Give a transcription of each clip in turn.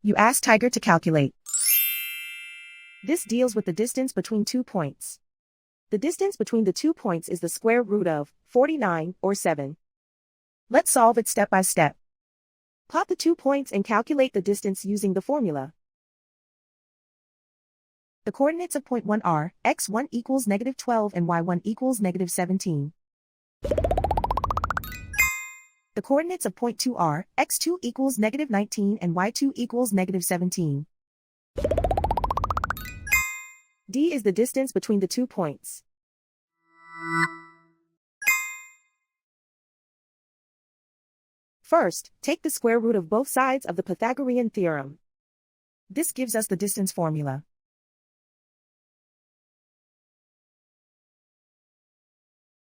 You ask Tiger to calculate. This deals with the distance between 2 points. The distance between the 2 points is the square root of 49, or 7. Let's solve it step by step. Plot the 2 points and calculate the distance using the formula. The coordinates of point 1 are x1 equals -12 and y1 equals -17. The coordinates of point 2 are x2 equals -19 and y2 equals -17. D is the distance between the 2 points. First, take the square root of both sides of the Pythagorean theorem. This gives us the distance formula.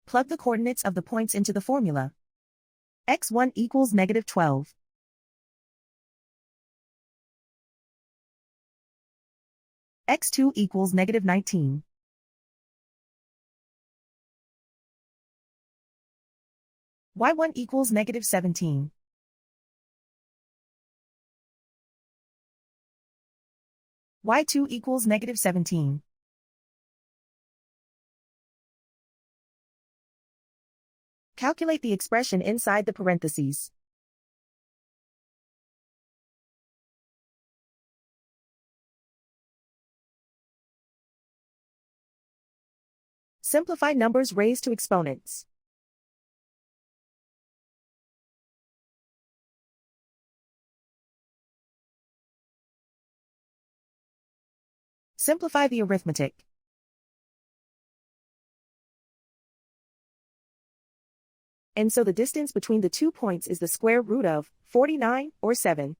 Plug the coordinates of the points into the formula. x1 equals -12. x2 equals -19. y1 equals -17. y2 equals -17. Calculate the expression inside the parentheses. Simplify numbers raised to exponents. Simplify the arithmetic. And so the distance between the 2 points is the square root of 49, or 7.